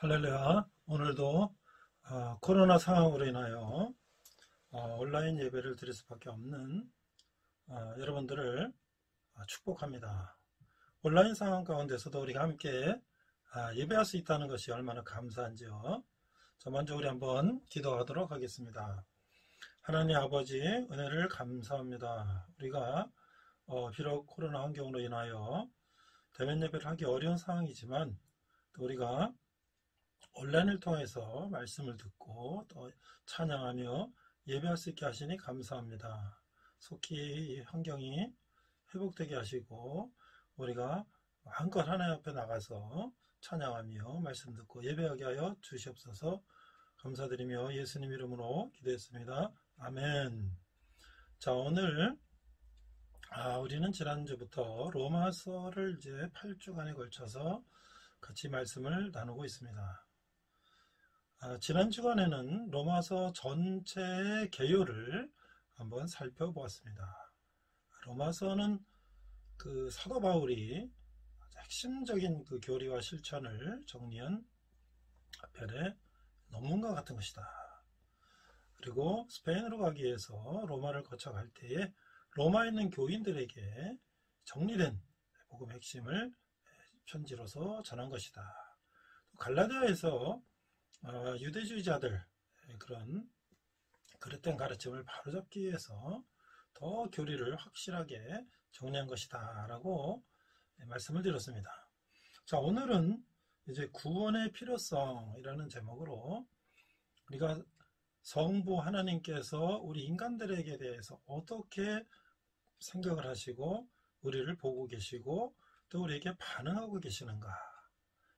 할렐루야. 오늘도 코로나 상황으로 인하여 온라인 예배를 드릴 수밖에 없는 여러분들을 축복합니다. 온라인 상황 가운데서도 우리가 함께 예배할 수 있다는 것이 얼마나 감사한지요. 자, 먼저 우리 한번 기도하도록 하겠습니다. 하나님 아버지, 은혜를 감사합니다. 우리가 비록 코로나 환경으로 인하여 대면 예배를 하기 어려운 상황이지만 또 우리가 온라인을 통해서 말씀을 듣고 또 찬양하며 예배할 수 있게 하시니 감사합니다. 속히 이 환경이 회복되게 하시고 우리가 마음껏 하나님 앞에 나가서 찬양하며 말씀 듣고 예배하게 하여 주시옵소서. 감사드리며 예수님 이름으로 기도했습니다. 아멘. 자, 오늘 우리는 지난주부터 로마서를 이제 8주간에 걸쳐서 같이 말씀을 나누고 있습니다. 지난 주간에는 로마서 전체의 개요를 한번 살펴보았습니다. 로마서는 그 사도 바울이 핵심적인 그 교리와 실천을 정리한 별의 논문과 같은 것이다. 그리고 스페인으로 가기 위해서 로마를 거쳐갈 때에 로마에 있는 교인들에게 정리된 복음 핵심을 편지로서 전한 것이다. 갈라디아에서 유대주의자들 그런 그릇된 가르침을 바로잡기 위해서 더 교리를 확실하게 정리한 것이다 라고 말씀을 드렸습니다. 자, 오늘은 이제 구원의 필요성이라는 제목으로 우리가 성부 하나님께서 우리 인간들에게 대해서 어떻게 생각을 하시고 우리를 보고 계시고 또 우리에게 반응하고 계시는가,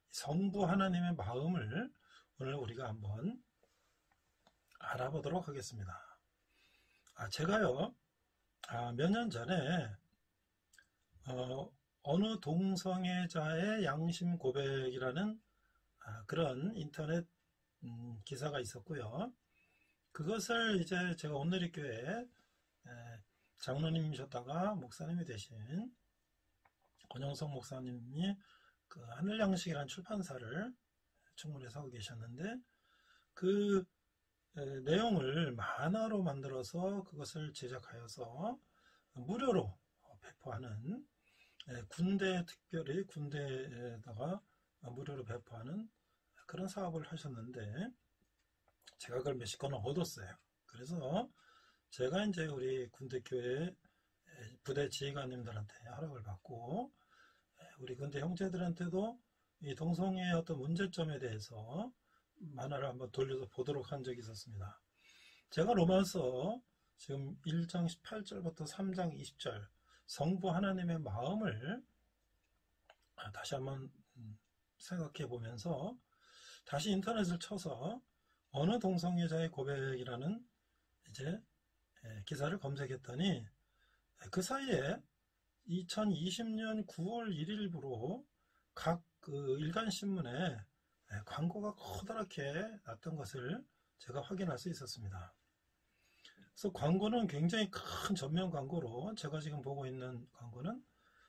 성부 하나님의 마음을 오늘 우리가 한번 알아보도록 하겠습니다. 제가요 몇 년 전에 어느 동성애자의 양심 고백이라는 그런 인터넷 기사가 있었고요. 그것을 이제 제가 온누리교회 장로님이셨다가 목사님이 되신 권영석 목사님이 그 하늘양식이라는 출판사를 청문회에서 하고 계셨는데 그 내용을 만화로 만들어서 그것을 제작하여서 무료로 배포하는, 군대, 특별히 군대에다가 무료로 배포하는 그런 사업을 하셨는데 제가 그걸 몇십 건을 얻었어요. 그래서 제가 이제 우리 군대교회 부대 지휘관님들한테 허락을 받고 우리 군대 형제들한테도 이 동성애의 어떤 문제점에 대해서 만화를 한번 돌려서 보도록 한 적이 있었습니다. 제가 로마서 지금 1장 18절부터 3장 20절 성부 하나님의 마음을 다시 한번 생각해 보면서 다시 인터넷을 쳐서 어느 동성애자의 고백이라는 이제 기사를 검색했더니 그 사이에 2020년 9월 1일부로 각 그 일간신문에 광고가 커다랗게 났던 것을 제가 확인할 수 있었습니다. 그래서 광고는 굉장히 큰 전면 광고로, 제가 지금 보고 있는 광고는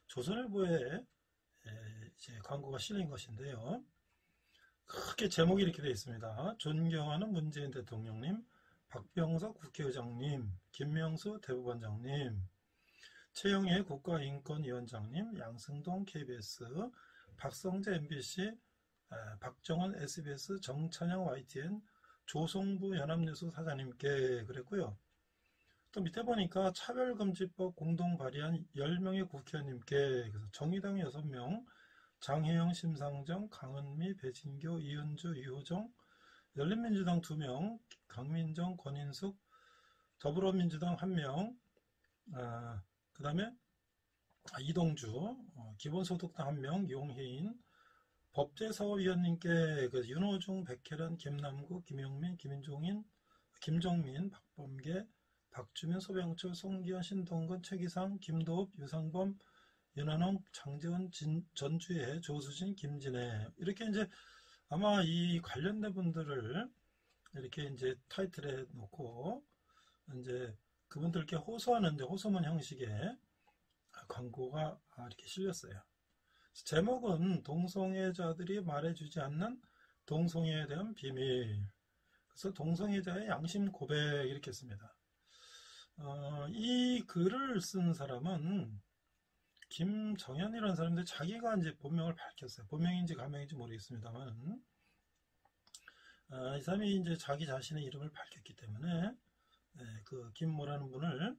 조선일보에 이제 광고가 실린 것인데요. 크게 제목이 이렇게 되어 있습니다. 존경하는 문재인 대통령님, 박병석 국회의장님, 김명수 대법원장님, 최영애 국가인권위원장님, 양승동 KBS, 박성재 MBC, 박정원 SBS, 정찬영 YTN, 조성부 연합뉴스 사장님께 그랬고요. 또 밑에 보니까 차별금지법 공동 발의한 10명의 국회의원님께, 그래서 정의당 6명, 장혜영, 심상정, 강은미, 배진교, 이은주, 이호정, 열린민주당 2명, 강민정, 권인숙, 더불어민주당 1명, 그 다음에 이동주, 기본소득당 1명, 용혜인, 법제사업위원님께 그 윤호중, 백혜란, 김남국, 김용민, 김종민, 박범계, 박주민, 소병철, 송기현, 신동근, 최기상, 김도읍, 유상범, 윤한홍, 장재원, 전주혜, 조수진, 김진애, 이렇게 이제 아마 이 관련된 분들을 이렇게 이제 타이틀에 놓고 이제 그분들께 호소하는 이제 호소문 형식의 광고가 이렇게 실렸어요. 제목은 동성애자들이 말해주지 않는 동성애에 대한 비밀. 그래서 동성애자의 양심 고백 이렇게 씁니다. 이 글을 쓴 사람은 김정현이라는 사람인데 자기가 이제 본명을 밝혔어요. 본명인지 가명인지 모르겠습니다만, 이 사람이 이제 자기 자신의 이름을 밝혔기 때문에 그 김모라는 분을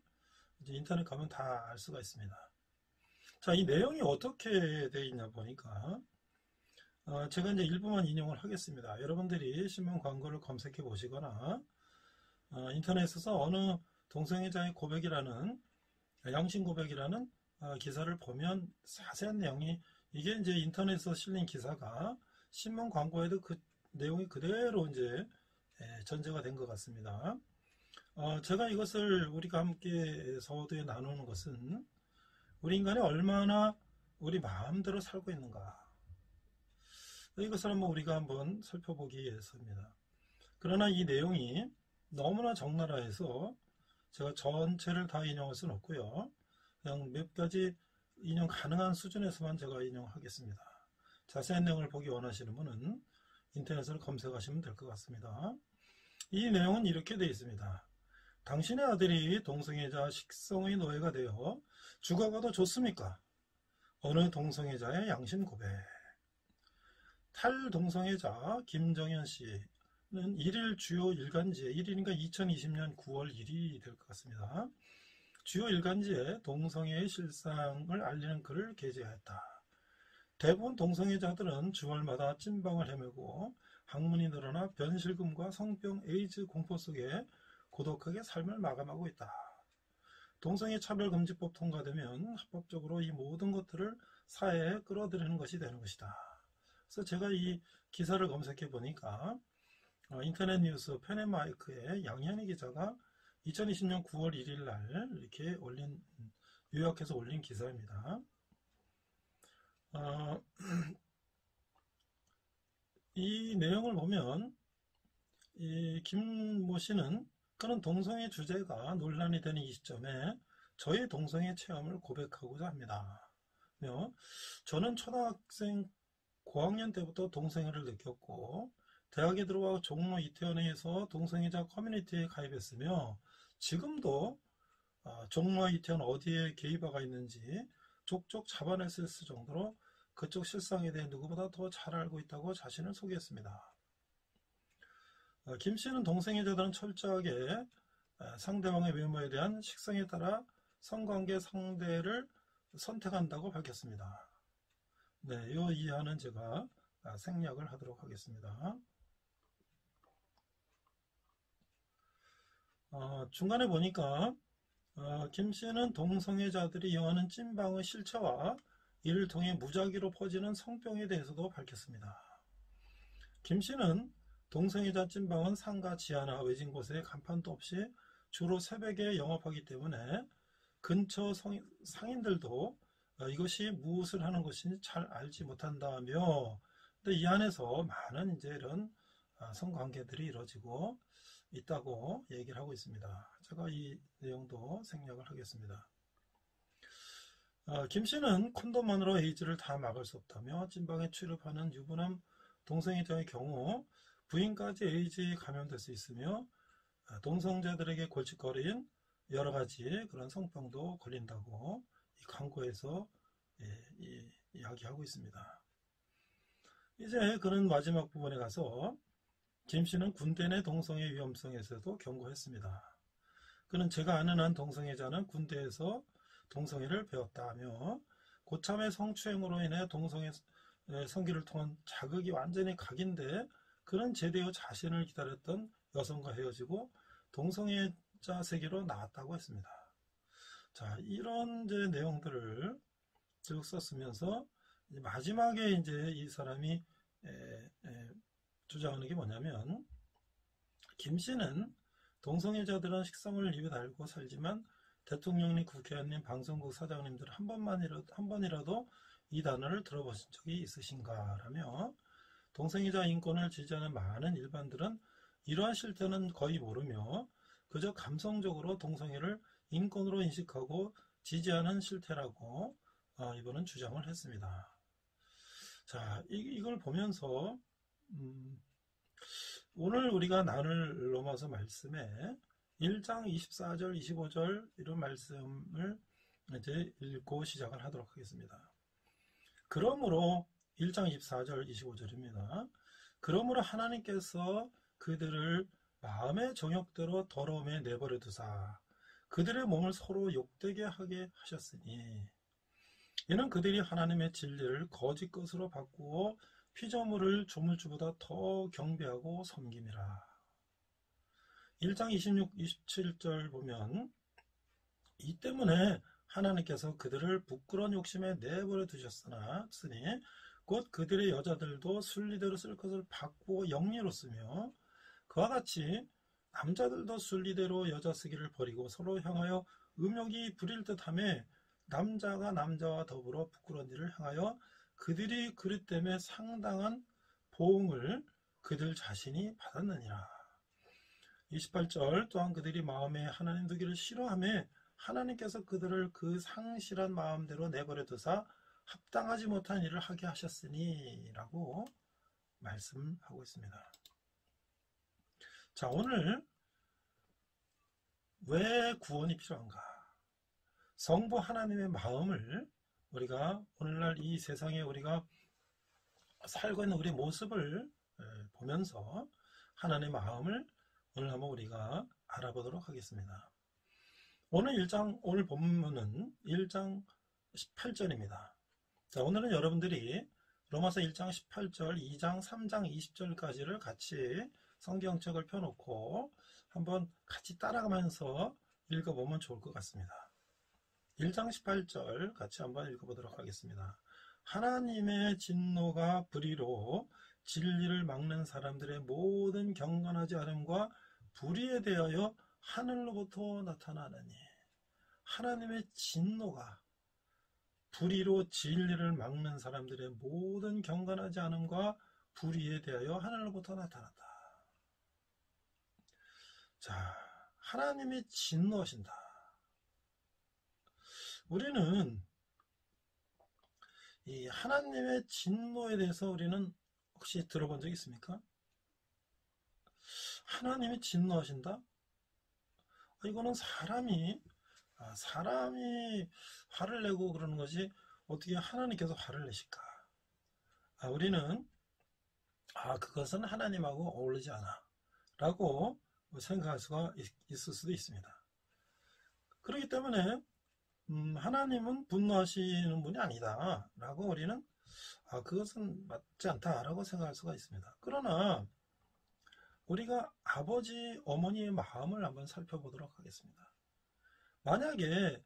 이제 인터넷 가면 다 알 수가 있습니다. 자, 이 내용이 어떻게 되어 있냐 보니까 제가 이제 일부만 인용을 하겠습니다. 여러분들이 신문 광고를 검색해 보시거나 인터넷에서 어느 동성애자의 고백이라는 양심 고백이라는 기사를 보면 자세한 내용이 이게 이제 인터넷에서 실린 기사가 신문 광고에도 그 내용이 그대로 이제 전제가 된 것 같습니다. 제가 이것을 우리가 함께 서두에 나누는 것은 우리 인간이 얼마나 우리 마음대로 살고 있는가, 이것을 한번 우리가 한번 살펴보기 위해서입니다. 그러나 이 내용이 너무나 적나라해서 제가 전체를 다 인용할 수는 없고요. 그냥 몇 가지 인용 가능한 수준에서만 제가 인용하겠습니다. 자세한 내용을 보기 원하시는 분은 인터넷으로 검색하시면 될 것 같습니다. 이 내용은 이렇게 되어 있습니다. 당신의 아들이 동성애자 식성의 노예가 되어 죽어가도 좋습니까? 어느 동성애자의 양심 고백. 탈동성애자 김정현 씨는 1일 주요 일간지에, 1일이니까 2020년 9월 1일이 될 것 같습니다. 주요 일간지에 동성애의 실상을 알리는 글을 게재하였다. 대부분 동성애자들은 주말마다 찐방을 헤매고 학문이 늘어나 변실금과 성병, 에이즈 공포 속에 고독하게 삶을 마감하고 있다. 동성애 차별금지법 통과되면 합법적으로 이 모든 것들을 사회에 끌어들이는 것이 되는 것이다. 그래서 제가 이 기사를 검색해 보니까 인터넷 뉴스 펜앤마이크의 양현희 기자가 2020년 9월 1일 날 이렇게 요약해서 올린 기사입니다. 이 내용을 보면 이 김모 씨는 그런 동성애 주제가 논란이 되는 이 시점에 저의 동성애 체험을 고백하고자 합니다. 저는 초등학생 고학년 때부터 동성애를 느꼈고 대학에 들어와 종로 이태원에서 동성애자 커뮤니티에 가입했으며 지금도 종로 이태원 어디에 게이바가 있는지 족족 잡아냈을 정도로 그쪽 실상에 대해 누구보다 더 잘 알고 있다고 자신을 소개했습니다. 김 씨는 동성애자들은 철저하게 상대방의 외모에 대한 식성에 따라 성관계 상대를 선택한다고 밝혔습니다. 네, 이 이하는 제가 생략을 하도록 하겠습니다. 중간에 보니까 김 씨는 동성애자들이 이용하는 찐방의 실체와 이를 통해 무작위로 퍼지는 성병에 대해서도 밝혔습니다. 김 씨는 동성애자 찐방은 상가 지하나 외진 곳에 간판도 없이 주로 새벽에 영업하기 때문에 근처 상인들도 이것이 무엇을 하는 것인지 잘 알지 못한다며, 근데 이 안에서 많은 이제 이런 성관계들이 이루어지고 있다고 얘기를 하고 있습니다. 제가 이 내용도 생략을 하겠습니다. 김 씨는 콘돔만으로 에이즈를 다 막을 수 없다며 찐방에 출입하는 유부남 동성애자의 경우 부인까지 에이즈에 감염될 수 있으며 동성자들에게 골칫거리인 여러 가지 그런 성병도 걸린다고 이 광고에서 이야기하고 있습니다. 이제 그런 마지막 부분에 가서 김 씨는 군대 내 동성애 위험성에서도 경고했습니다. 그는 제가 아는 한 동성애자는 군대에서 동성애를 배웠다며 고참의 성추행으로 인해 동성애 성기를 통한 자극이 완전히 각인돼 그는 제대 후 자신을 기다렸던 여성과 헤어지고 동성애자 세계로 나왔다고 했습니다. 자, 이런 이제 내용들을 쭉 썼으면서 마지막에 이제 이 사람이 주장하는 게 뭐냐면, 김 씨는 동성애자들은 식성을 입에 달고 살지만 대통령님, 국회의원님, 방송국 사장님들 한 번이라도 이 단어를 들어보신 적이 있으신가라며, 동성애자 인권을 지지하는 많은 일반들은 이러한 실태는 거의 모르며 그저 감성적으로 동성애를 인권으로 인식하고 지지하는 실태라고 이번은 주장을 했습니다. 자, 이걸 보면서 오늘 우리가 나눌 로마서 말씀에 1장 24절, 25절 이런 말씀을 이제 읽고 시작을 하도록 하겠습니다. 그러므로 1장 24절, 25절입니다. 그러므로 하나님께서 그들을 마음의 정욕대로 더러움에 내버려 두사 그들의 몸을 서로 욕되게 하게 하셨으니 이는 그들이 하나님의 진리를 거짓 것으로 바꾸어 피조물을 조물주보다 더 경배하고 섬김이라. 1장 26, 27절 보면 이 때문에 하나님께서 그들을 부끄러운 욕심에 내버려 두셨으니 곧 그들의 여자들도 순리대로 쓸 것을 바꾸어 영리로 쓰며 그와 같이 남자들도 순리대로 여자 쓰기를 버리고 서로 향하여 음욕이 부릴 듯하며 남자가 남자와 더불어 부끄러운 일을 향하여 그들이 그릇 때문에 상당한 보응을 그들 자신이 받았느니라. 28절 또한 그들이 마음에 하나님 두기를 싫어하며 하나님께서 그들을 그 상실한 마음대로 내버려 두사 합당하지 못한 일을 하게 하셨으니 라고 말씀하고 있습니다. 자, 오늘 왜 구원이 필요한가? 성부 하나님의 마음을 우리가 오늘날 이 세상에 우리가 살고 있는 우리 모습을 보면서 하나님의 마음을 오늘 한번 우리가 알아보도록 하겠습니다. 오늘 본문은 1장 18절입니다. 자, 오늘은 여러분들이 로마서 1장 18절, 2장, 3장 20절까지를 같이 성경책을 펴놓고 한번 같이 따라가면서 읽어보면 좋을 것 같습니다. 1장 18절 같이 한번 읽어보도록 하겠습니다. 하나님의 진노가 불의로 진리를 막는 사람들의 모든 경건하지 않음과 불의에 대하여 하늘로부터 나타나느니 하나님의 진노가 불의로 진리를 막는 사람들의 모든 경건하지 않음과 불의에 대하여 하늘로부터 나타난다. 자, 하나님이 진노하신다. 우리는 이 하나님의 진노에 대해서 우리는 혹시 들어본 적 있습니까? 하나님이 진노하신다? 이거는 사람이 화를 내고 그러는 것이 어떻게 하나님께서 화를 내실까? 우리는 그것은 하나님하고 어울리지 않아 라고 생각할 수가 있을 수도 있습니다. 그렇기 때문에 하나님은 분노하시는 분이 아니다 라고 우리는 그것은 맞지 않다 라고 생각할 수가 있습니다. 그러나 우리가 아버지 어머니의 마음을 한번 살펴보도록 하겠습니다. 만약에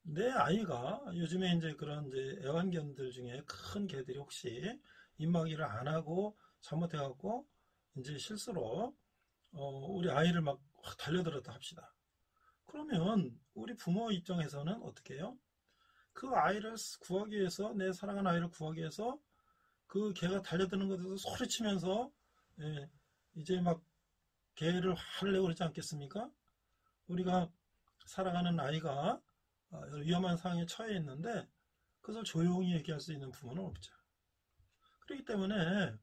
내 아이가 요즘에 이제 그런 애완견들 중에 큰 개들이 혹시 입마개를 안 하고 잘못해갖고 이제 실수로 우리 아이를 막 확 달려들었다 합시다. 그러면 우리 부모 입장에서는 어떻게 해요? 그 아이를 구하기 위해서, 내 사랑하는 아이를 구하기 위해서 그 개가 달려드는 것에서 소리치면서 이제 막 개를 화를 내고 그러지 않겠습니까? 우리가 사랑하는 아이가 위험한 상황에 처해 있는데 그것을 조용히 얘기할 수 있는 부모는 없죠. 그렇기 때문에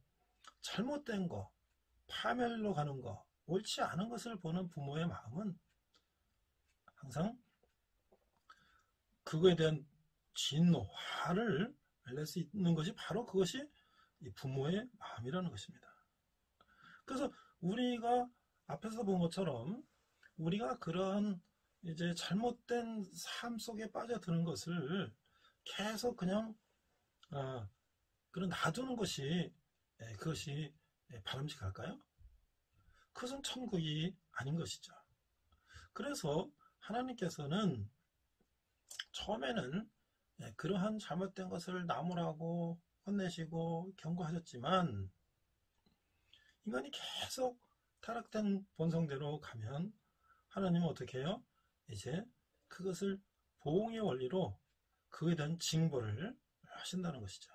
잘못된 거, 파멸로 가는 거, 옳지 않은 것을 보는 부모의 마음은 항상 그거에 대한 진노, 화를 낼 수 있는 것이 바로 그것이 이 부모의 마음이라는 것입니다. 그래서 우리가 앞에서 본 것처럼 우리가 그러한 이제 잘못된 삶 속에 빠져드는 것을 계속 그냥 그런 놔두는 것이 그것이 바람직할까요? 그것은 천국이 아닌 것이죠. 그래서 하나님께서는 처음에는 그러한 잘못된 것을 나무라고 혼내시고 경고하셨지만 인간이 계속 타락된 본성대로 가면 하나님은 어떻게 해요? 이제 그것을 보응의 원리로 그에 대한 징벌을 하신다는 것이죠.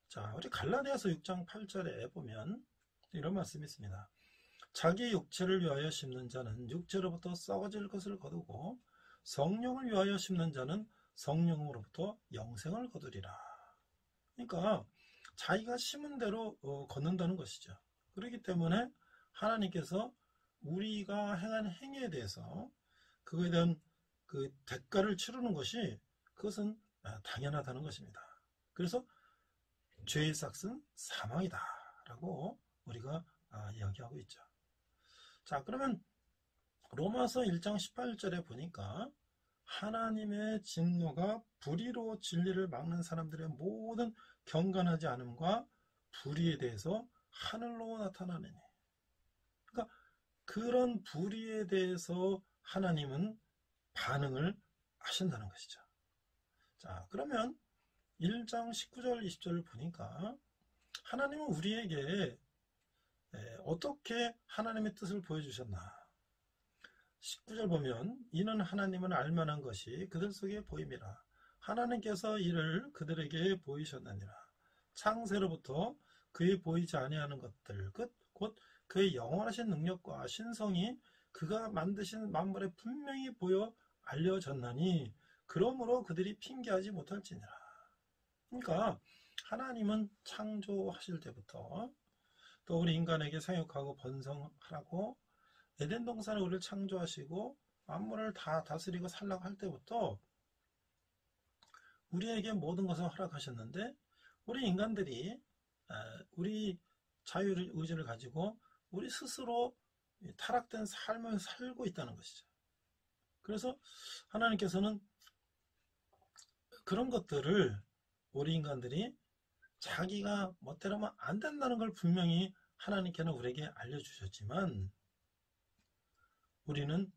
자, 우리 갈라디아서 6장 8절에 보면 이런 말씀이 있습니다. 자기 육체를 위하여 심는 자는 육체로부터 썩어질 것을 거두고 성령을 위하여 심는 자는 성령으로부터 영생을 거두리라. 그러니까 자기가 심은 대로 걷는다는 것이죠. 그렇기 때문에 하나님께서 우리가 행한 행위에 대해서 그거에 대한 그 대가를 치르는 것이 그것은 당연하다는 것입니다. 그래서 죄의 삭은 사망이다 라고 우리가 이야기하고 있죠. 자, 그러면 로마서 1장 18절에 보니까 하나님의 진노가 불의로 진리를 막는 사람들의 모든 경건하지 않음과 불의에 대해서 하늘로 나타나느니, 그러니까 그런 불의에 대해서 하나님은 반응을 하신다는 것이죠. 자, 그러면 1장 19절 20절을 보니까 하나님은 우리에게 어떻게 하나님의 뜻을 보여주셨나. 19절 보면 이는 하나님은 알만한 것이 그들 속에 보임이라. 하나님께서 이를 그들에게 보이셨느니라. 창세로부터 그의 보이지 아니하는 것들 곧 그의 영원하신 능력과 신성이 그가 만드신 만물에 분명히 보여 알려졌나니 그러므로 그들이 핑계하지 못할지니라. 그러니까 하나님은 창조하실 때부터 또 우리 인간에게 생육하고 번성하라고 에덴 동산에 우리를 창조하시고 만물을 다 다스리고 살라고 할 때부터 우리에게 모든 것을 허락하셨는데 우리 인간들이 우리 자유의지를 가지고 우리 스스로 타락된 삶을 살고 있다는 것이죠. 그래서 하나님께서는 그런 것들을 우리 인간들이 자기가 멋대로 하면 안 된다는 걸 분명히 하나님께는 우리에게 알려주셨지만 우리는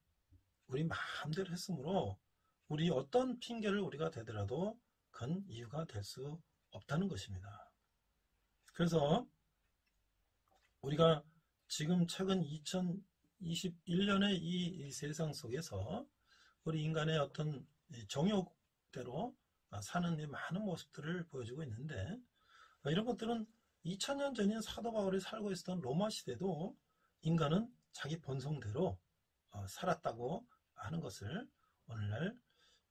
우리 마음대로 했으므로 우리 어떤 핑계를 우리가 대더라도 그건 이유가 될 수 없다는 것입니다. 그래서 우리가 지금 최근 2021년의 이 세상 속에서 우리 인간의 어떤 정욕대로 사는 많은 모습들을 보여주고 있는데 이런 것들은 2000년 전인 사도 바울이 살고 있었던 로마 시대도 인간은 자기 본성대로 살았다고 하는 것을 오늘날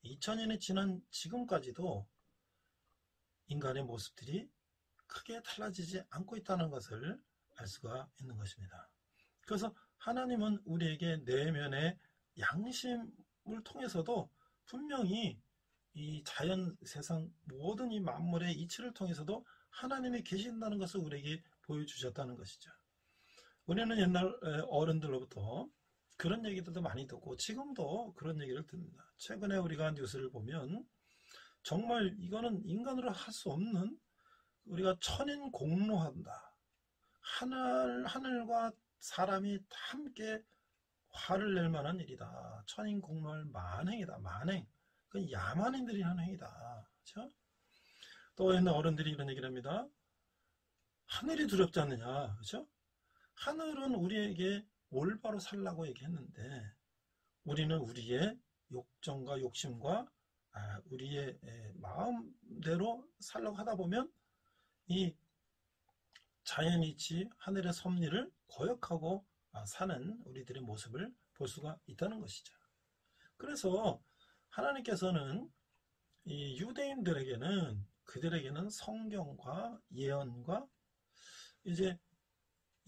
2000년이 지난 지금까지도 인간의 모습들이 크게 달라지지 않고 있다는 것을 알 수가 있는 것입니다. 그래서 하나님은 우리에게 내면의 양심을 통해서도 분명히 이 자연 세상 모든 이 만물의 이치를 통해서도 하나님이 계신다는 것을 우리에게 보여주셨다는 것이죠. 우리는 옛날 어른들로부터 그런 얘기들도 많이 듣고 지금도 그런 얘기를 듣습니다. 최근에 우리가 뉴스를 보면 정말 이거는 인간으로 할 수 없는 우리가 천인공노한다. 하늘과 사람이 함께 화를 낼 만한 일이다. 천인공노할 만행이다. 만행. 그건 야만인들이 하는 행위다. 그렇죠? 또 옛날 어른들이 이런 얘기를 합니다. 하늘이 두렵지 않느냐. 그렇죠? 하늘은 우리에게 올바로 살라고 얘기했는데 우리는 우리의 욕정과 욕심과 우리의 마음대로 살라고 하다 보면 이 자연이치 하늘의 섭리를 거역하고 사는 우리들의 모습을 볼 수가 있다는 것이죠. 그래서 하나님께서는 이 유대인들에게는 그들에게는 성경과 예언과 이제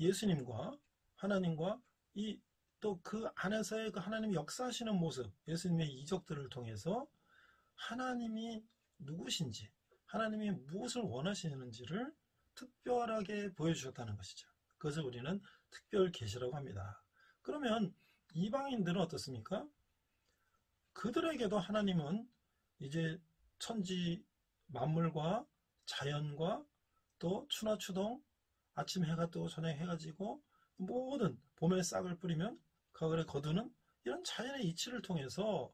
예수님과 하나님과 이 또 그 안에서의 그 하나님이 역사하시는 모습, 예수님의 이적들을 통해서 하나님이 누구신지, 하나님이 무엇을 원하시는지를 특별하게 보여주셨다는 것이죠. 그것을 우리는 특별 계시라고 합니다. 그러면 이방인들은 어떻습니까? 그들에게도 하나님은 이제 천지 만물과 자연과 또 추나 추동, 아침 해가 뜨고 저녁 해가 지고 모든 봄에 싹을 뿌리면 가을에 거두는 이런 자연의 이치를 통해서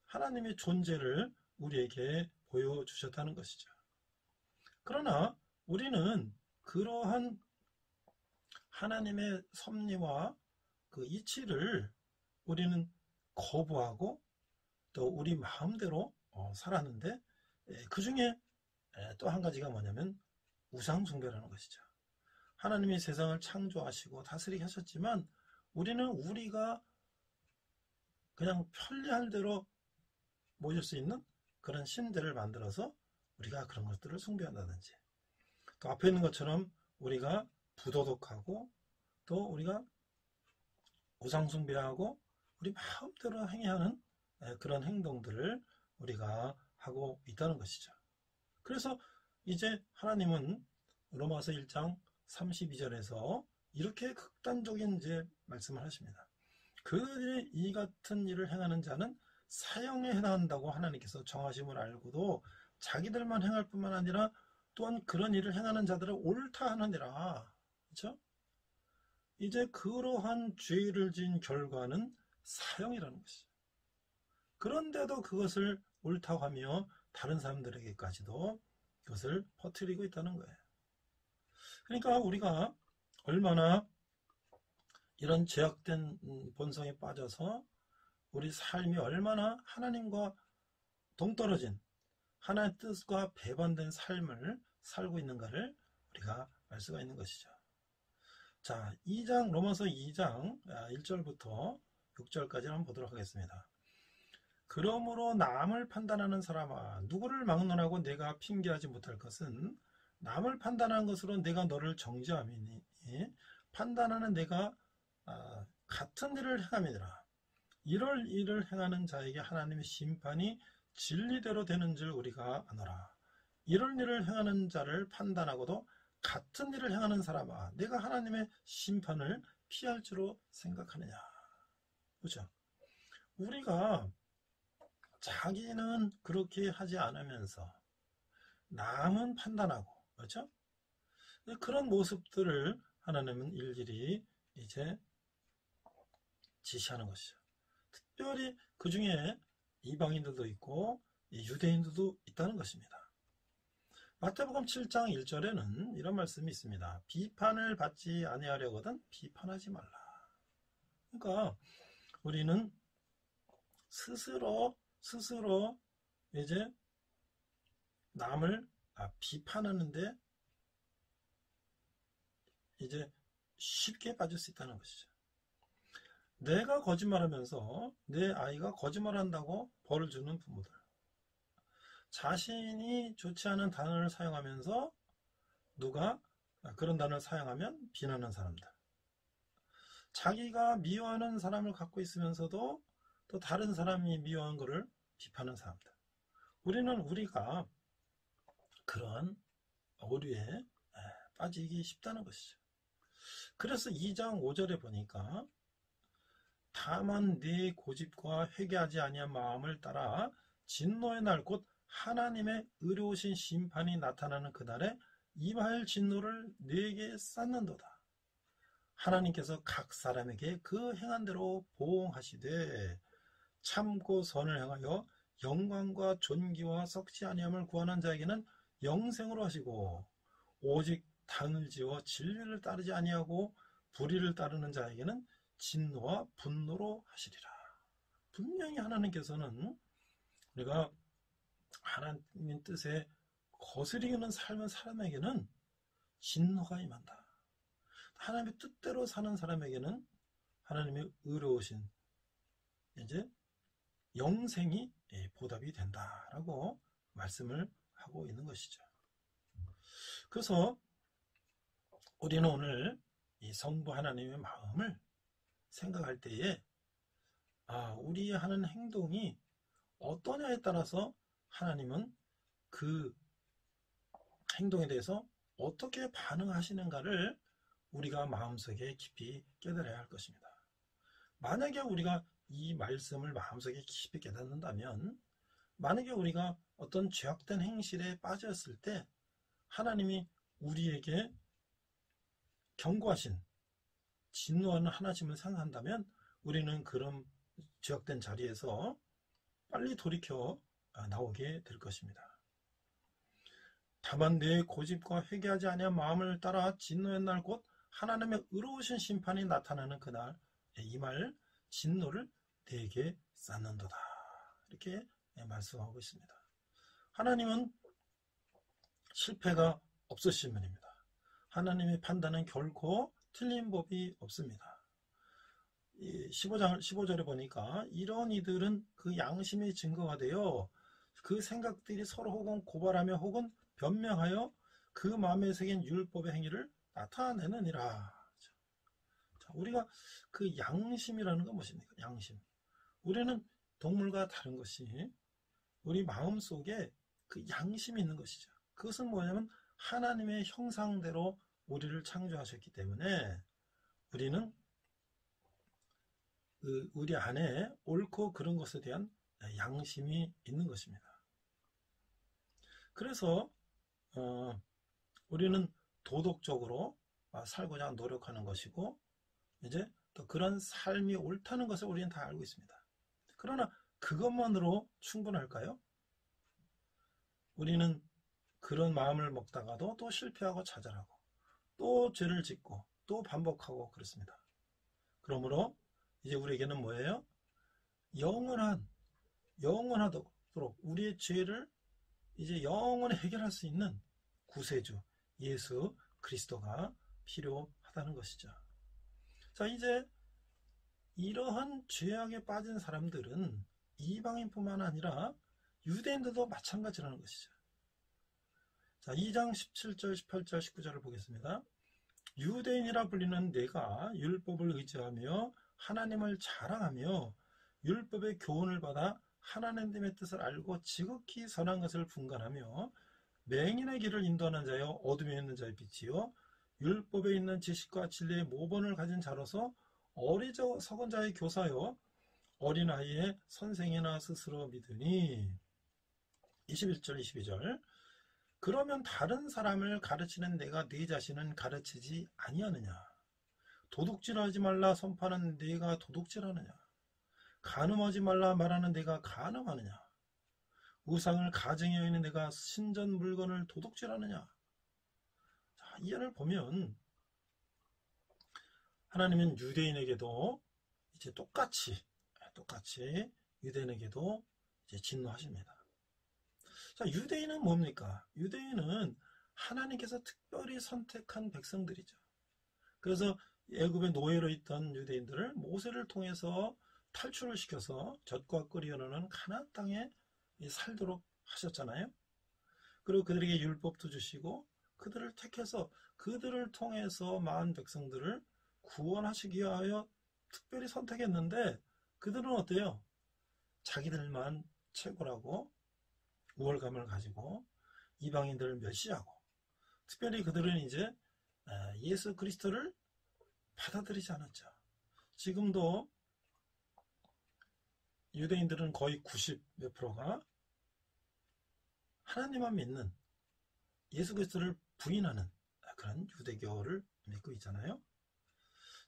하나님의 존재를 우리에게 보여주셨다는 것이죠. 그러나 우리는 그러한 하나님의 섭리와 그 이치를 우리는 거부하고 또 우리 마음대로 살았는데 그 중에 또 한 가지가 뭐냐면 우상숭배라는 것이죠. 하나님이 세상을 창조하시고 다스리게 하셨지만 우리는 우리가 그냥 편리할 대로 모실 수 있는 그런 신들을 만들어서 우리가 그런 것들을 숭배한다든지 또 앞에 있는 것처럼 우리가 부도덕하고 또 우리가 우상숭배하고 우리 마음대로 행해하는 그런 행동들을 우리가 하고 있다는 것이죠. 그래서 이제 하나님은 로마서 1장 32절에서 이렇게 극단적인 이제 말씀을 하십니다. 그들이 이 같은 일을 행하는 자는 사형에 해당한다고 하나님께서 정하심을 알고도 자기들만 행할 뿐만 아니라 또한 그런 일을 행하는 자들을 옳다 하느니라. 그렇죠? 이제 그러한 죄를 지은 결과는 사형이라는 것이죠. 그런데도 그것을 옳다고 하며 다른 사람들에게까지도 그것을 퍼뜨리고 있다는 거예요. 그러니까 우리가 얼마나 이런 죄악된 본성에 빠져서 우리 삶이 얼마나 하나님과 동떨어진 하나님의 뜻과 배반된 삶을 살고 있는가를 우리가 알 수가 있는 것이죠. 자, 로마서 2장 1절부터 6절까지 한번 보도록 하겠습니다. 그러므로 남을 판단하는 사람아, 누구를 막론하고 내가 핑계하지 못할 것은 남을 판단하는 것으로 내가 너를 정죄함이니 판단하는 내가 같은 일을 행함이니라. 이럴 일을 행하는 자에게 하나님의 심판이 진리대로 되는 줄 우리가 아노라. 이럴 일을 행하는 자를 판단하고도 같은 일을 행하는 사람아, 내가 하나님의 심판을 피할 줄로 생각하느냐. 그렇죠? 우리가 자기는 그렇게 하지 않으면서 남은 판단하고, 그렇죠? 그런 모습들을 하나님은 일일이 이제 지시하는 것이죠. 특별히 그 중에 이방인들도 있고 유대인들도 있다는 것입니다. 마태복음 7장 1절에는 이런 말씀이 있습니다. 비판을 받지 아니하려거든 비판하지 말라. 그러니까 우리는 스스로 이제 남을 비판하는데 이제 쉽게 빠질 수 있다는 것이죠. 내가 거짓말하면서 내 아이가 거짓말한다고 벌을 주는 부모들, 자신이 좋지 않은 단어를 사용하면서 누가 그런 단어를 사용하면 비난하는 사람들, 자기가 미워하는 사람을 갖고 있으면서도 또 다른 사람이 미워한 것을 비판하는 사람들, 우리가 그런 오류에 빠지기 쉽다는 것이죠. 그래서 2장 5절에 보니까 다만 네 고집과 회개하지 아니한 마음을 따라 진노의 날 곧 하나님의 의로우신 심판이 나타나는 그날에 임할 진노를 네게 쌓는도다. 하나님께서 각 사람에게 그 행한 대로 보응하시되 참고 선을 행하여 영광과 존귀와 썩지 아니함을 구하는 자에게는 영생으로 하시고 오직 당을 지어 진리를 따르지 아니하고 불의를 따르는 자에게는 진노와 분노로 하시리라. 분명히 하나님께서는 우리가 하나님의 뜻에 거스리는 삶은 사람에게는 진노가 임한다. 하나님의 뜻대로 사는 사람에게는 하나님의 의로우신 이제 영생이 보답이 된다라고 말씀을 하고 있는 것이죠. 그래서 우리는 오늘 이 성부 하나님의 마음을 생각할 때에 우리 하는 행동이 어떠냐에 따라서 하나님은 그 행동에 대해서 어떻게 반응하시는가를 우리가 마음속에 깊이 깨달아야 할 것입니다. 만약에 우리가 이 말씀을 마음속에 깊이 깨닫는다면, 만약에 우리가 어떤 죄악된 행실에 빠졌을 때 하나님이 우리에게 경고하신 진노하는 하나님을 생각한다면 우리는 그런 죄악된 자리에서 빨리 돌이켜 나오게 될 것입니다. 다만 내 고집과 회개하지 아니한 마음을 따라 진노의 날 곧 하나님의 의로우신 심판이 나타나는 그날 임할 진노를 내게 쌓는도다. 이렇게 말씀하고 있습니다. 하나님은 실패가 없으신 분입니다. 하나님의 판단은 결코 틀린 법이 없습니다. 15절에 보니까 이런 이들은 그 양심의 증거가 되어 그 생각들이 서로 혹은 고발하며 혹은 변명하여 그 마음에 새긴 율법의 행위를 나타내느니라. 자, 우리가 그 양심이라는 건 무엇입니까? 양심. 우리는 동물과 다른 것이 우리 마음 속에 그 양심이 있는 것이죠. 그것은 뭐냐면 하나님의 형상대로 우리를 창조하셨기 때문에 우리는 우리 안에 옳고 그른 것에 대한 양심이 있는 것입니다. 그래서 우리는 도덕적으로 살고자 노력하는 것이고 이제 또 그런 삶이 옳다는 것을 우리는 다 알고 있습니다. 그러나 그것만으로 충분할까요? 우리는 그런 마음을 먹다가도 또 실패하고 좌절하고 또 죄를 짓고 또 반복하고 그렇습니다. 그러므로 이제 우리에게는 뭐예요? 영원하도록 우리의 죄를 이제 영원히 해결할 수 있는 구세주 예수 그리스도가 필요하다는 것이죠. 자, 이제 이러한 죄악에 빠진 사람들은 이방인뿐만 아니라 유대인들도 마찬가지라는 것이죠. 자, 2장 17절, 18절, 19절을 보겠습니다. 유대인이라 불리는 내가 율법을 의지하며 하나님을 자랑하며 율법의 교훈을 받아 하나님의 뜻을 알고 지극히 선한 것을 분간하며 맹인의 길을 인도하는 자여 어둠에 있는 자의 빛이요 율법에 있는 지식과 진리의 모본을 가진 자로서 어리석은 자의 교사요 어린아이의 선생이나 스스로 믿으니 21절 22절 그러면 다른 사람을 가르치는 내가 네 자신은 가르치지 아니하느냐 도둑질하지 말라 선포하는 네가 도둑질하느냐 간음하지 말라 말하는 내가 간음하느냐 우상을 가증히 여기는 내가 신전 물건을 도둑질하느냐. 자, 이 예를 보면 하나님은 유대인에게도 이제 똑같이 유대인에게도 이제 진노하십니다. 자, 유대인은 뭡니까? 유대인은 하나님께서 특별히 선택한 백성들이죠. 그래서 애굽의 노예로 있던 유대인들을 모세를 통해서 탈출을 시켜서 젖과 꿀이 흐르는 가나안 땅에 살도록 하셨잖아요. 그리고 그들에게 율법도 주시고 그들을 택해서 그들을 통해서 많은 백성들을 구원하시기 위하여 특별히 선택했는데 그들은 어때요? 자기들만 최고라고 우월감을 가지고 이방인들을 멸시하고 특별히 그들은 이제 예수 그리스도를 받아들이지 않았죠. 지금도 유대인들은 거의 90몇 프로가 하나님만 믿는 예수 그리스도를 부인하는 그런 유대교를 믿고 있잖아요.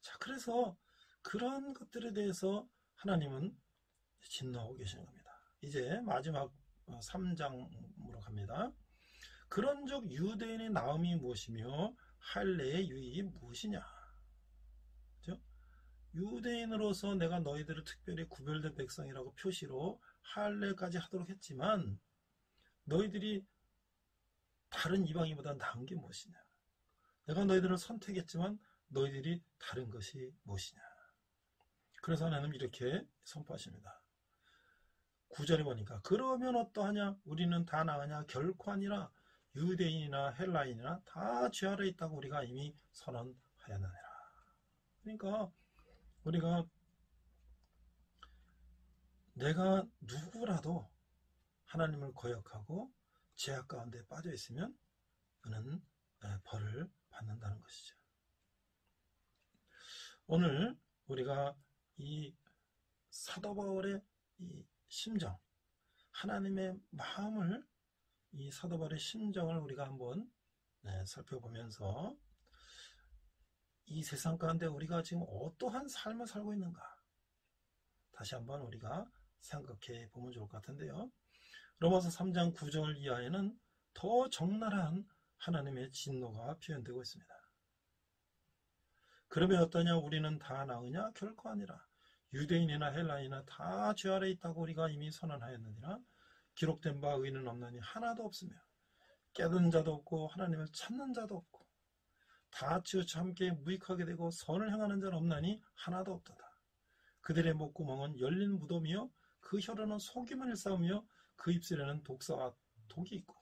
자, 그래서 그런 것들에 대해서 하나님은 진노하고 계시는 겁니다. 이제 마지막 3장으로 갑니다. 그런즉 유대인의 나음이 무엇이며 할례의 유익이 무엇이냐. 그렇죠? 유대인으로서 내가 너희들을 특별히 구별된 백성이라고 표시로 할례까지 하도록 했지만 너희들이 다른 이방인보다 나은 게 무엇이냐. 내가 너희들을 선택했지만 너희들이 다른 것이 무엇이냐. 그래서 하나님 이렇게 선포하십니다. 9절에 보니까 그러면 어떠하냐 우리는 다 나으냐 결코 아니라 유대인이나 헬라인이나 다 죄 아래 있다고 우리가 이미 선언하였느니라. 그러니까 우리가 내가 누구라도 하나님을 거역하고 죄악 가운데 빠져 있으면 그는 벌을 받는다는 것이죠. 오늘 우리가 이 사도 바울의 이 심정, 하나님의 마음을 이 사도 바울의 심정을 우리가 한번 살펴보면서 이 세상 가운데 우리가 지금 어떠한 삶을 살고 있는가 다시 한번 우리가 생각해 보면 좋을 것 같은데요. 로마서 3장 9절 이하에는 더 적나라한 하나님의 진노가 표현되고 있습니다. 그러면 어떠냐 우리는 다 나으냐 결코 아니라 유대인이나 헬라인이나 다 죄 아래 있다고 우리가 이미 선언하였느니라. 기록된 바 의인은 없나니 하나도 없으며 깨닫는 자도 없고 하나님을 찾는 자도 없고 다 치우쳐 함께 무익하게 되고 선을 행하는 자는 없나니 하나도 없도다. 그들의 목구멍은 열린 무덤이요 그 혀로는 속임을 일삼으며 그 입술에는 독사와 독이 있고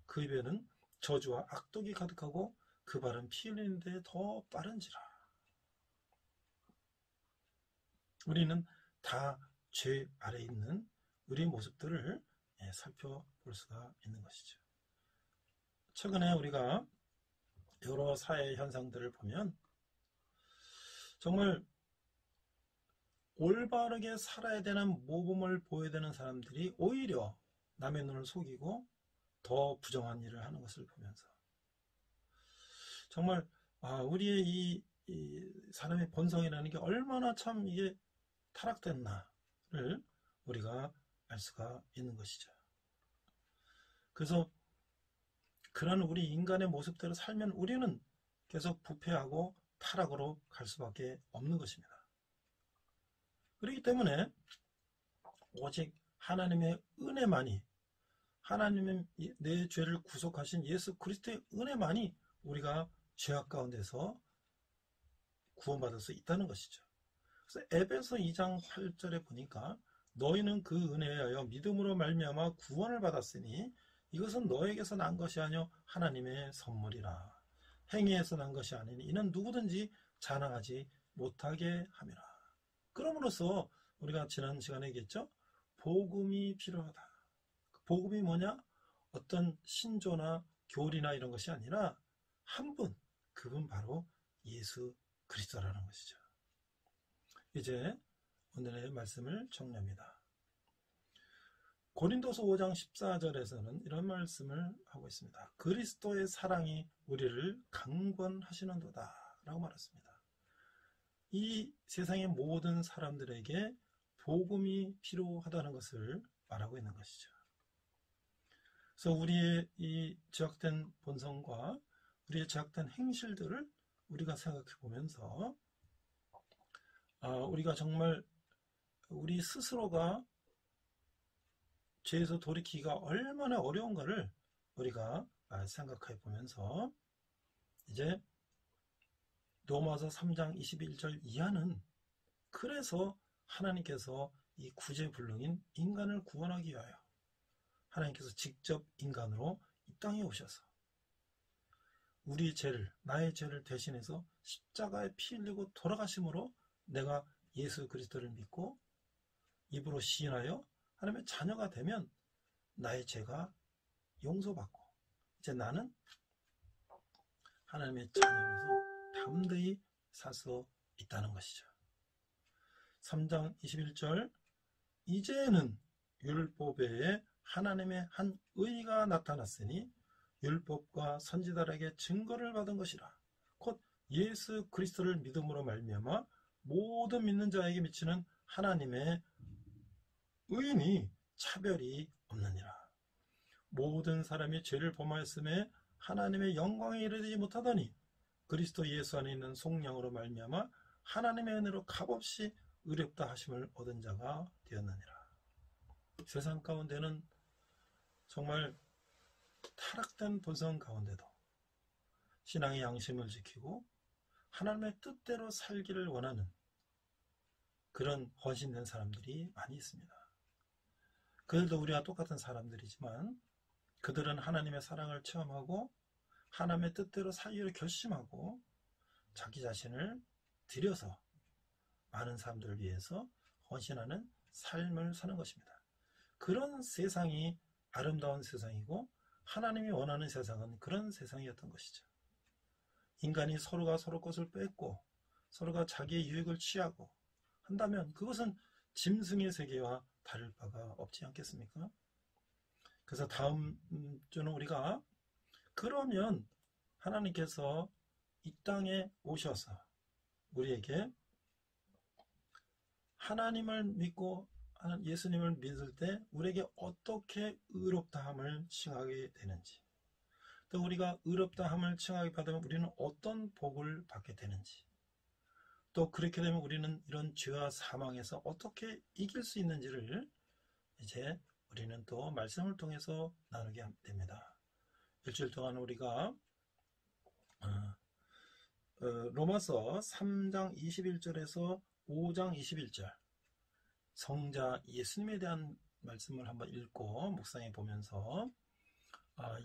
그 입에는 저주와 악독이 가득하고 그 발은 피 흘리는데 더 빠른지라. 우리는 다 죄 아래 있는 우리 모습들을 살펴볼 수가 있는 것이죠. 최근에 우리가 여러 사회 현상들을 보면 정말 올바르게 살아야 되는 모범을 보여야 되는 사람들이 오히려 남의 눈을 속이고 더 부정한 일을 하는 것을 보면서 정말 우리의 이 사람의 본성이라는 게 얼마나 참 이게 타락됐나를 우리가 알 수가 있는 것이죠. 그래서 그런 우리 인간의 모습대로 살면 우리는 계속 부패하고 타락으로 갈 수밖에 없는 것입니다. 그렇기 때문에 오직 하나님의 은혜만이, 하나님의 내 죄를 구속하신 예수 그리스도의 은혜만이 우리가 죄악 가운데서 구원받을 수 있다는 것이죠. 그래서 에베소 2장 8절에 보니까 너희는 그 은혜에 하여 믿음으로 말미암아 구원을 받았으니 이것은 너에게서 난 것이 아니요 하나님의 선물이라. 행위에서 난 것이 아니니 이는 누구든지 자랑하지 못하게 함이라. 그럼으로써 우리가 지난 시간에 얘기했죠. 복음이 필요하다. 복음이 뭐냐? 어떤 신조나 교리나 이런 것이 아니라 한 분, 그분 바로 예수 그리스도라는 것이죠. 이제 오늘의 말씀을 정리합니다. 고린도서 5장 14절에서는 이런 말씀을 하고 있습니다. 그리스도의 사랑이 우리를 강권하시는도다 라고 말했습니다. 이 세상의 모든 사람들에게 복음이 필요하다는 것을 말하고 있는 것이죠. 그래서 우리의 이 죄악된 본성과 우리의 죄악된 행실들을 우리가 생각해 보면서 우리가 정말 우리 스스로가 죄에서 돌이키기가 얼마나 어려운가를 우리가 생각해 보면서 이제 로마서 3장 21절 이하는 그래서 하나님께서 이 구제불능인 인간을 구원하기 위하여 하나님께서 직접 인간으로 이 땅에 오셔서 우리 죄를, 나의 죄를 대신해서 십자가에 피 흘리고 돌아가심으로 내가 예수 그리스도를 믿고 입으로 시인하여 하나님의 자녀가 되면 나의 죄가 용서받고 이제 나는 하나님의 자녀로서 담대히 살 수 있다는 것이죠. 3장 21절 이제는 율법 외에 하나님의 한 의가 나타났으니 율법과 선지자에게 증거를 받은 것이라. 곧 예수 그리스도를 믿음으로 말미암아 모든 믿는 자에게 미치는 하나님의 의인이 차별이 없느니라. 모든 사람이 죄를 범하였음에 하나님의 영광에 이르지 못하더니 그리스도 예수 안에 있는 속량으로 말미암아 하나님의 은혜로 값없이 의롭다 하심을 얻은 자가 되었느니라. 세상 가운데는 정말 타락된 본성 가운데도 신앙의 양심을 지키고 하나님의 뜻대로 살기를 원하는 그런 헌신된 사람들이 많이 있습니다. 그들도 우리와 똑같은 사람들이지만 그들은 하나님의 사랑을 체험하고 하나님의 뜻대로 살기를 결심하고 자기 자신을 들여서 많은 사람들을 위해서 헌신하는 삶을 사는 것입니다. 그런 세상이 아름다운 세상이고 하나님이 원하는 세상은 그런 세상이었던 것이죠. 인간이 서로가 서로 것을 뺏고 서로가 자기의 유익을 취하고 한다면 그것은 짐승의 세계와 다를 바가 없지 않겠습니까? 그래서 다음 주는 우리가 그러면 하나님께서 이 땅에 오셔서 우리에게 하나님을 믿고 예수님을 믿을 때 우리에게 어떻게 의롭다함을 칭하게 되는지, 또 우리가 의롭다함을 칭하게 받으면 우리는 어떤 복을 받게 되는지, 또 그렇게 되면 우리는 이런 죄와 사망에서 어떻게 이길 수 있는지를 이제 우리는 또 말씀을 통해서 나누게 됩니다. 일주일 동안 우리가 로마서 3장 21절에서 5장 21절 성자 예수님에 대한 말씀을 한번 읽고 묵상해 보면서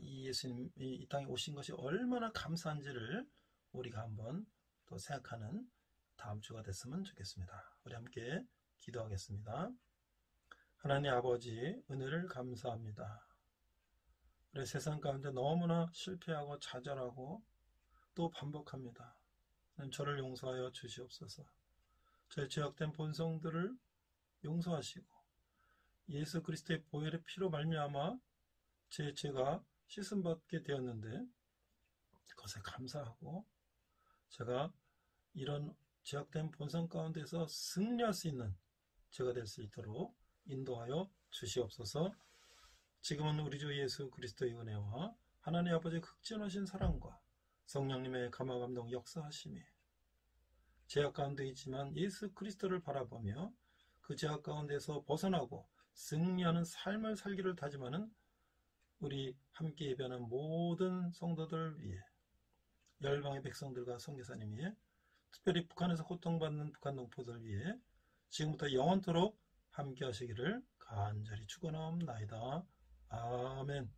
이 예수님이 이 땅에 오신 것이 얼마나 감사한지를 우리가 한번 또 생각하는 다음 주가 됐으면 좋겠습니다. 우리 함께 기도하겠습니다. 하나님 아버지, 은혜를 감사합니다. 우리 세상 가운데 너무나 실패하고 좌절하고 또 반복합니다. 저를 용서하여 주시옵소서. 저의 죄악된 본성들을 용서하시고 예수 그리스도의 보혈의 피로 말미암아 제 죄가 씻음받게 되었는데 그것에 감사하고 제가 이런 죄악된 본성 가운데서 승리할 수 있는 제가 될 수 있도록 인도하여 주시옵소서. 지금은 우리 주 예수 그리스도의 은혜와 하나님 아버지의 극진하신 사랑과 성령님의 감화감동 역사하심이 죄악 가운데 있지만 예수 그리스도를 바라보며 그 죄악 가운데서 벗어나고 승리하는 삶을 살기를 다짐하는 우리 함께 예배하는 모든 성도들 위해 열방의 백성들과 선교사님 위해 특별히 북한에서 고통받는 북한 동포들 위해 지금부터 영원토록 함께 하시기를 간절히 축원하옵나이다. 아멘.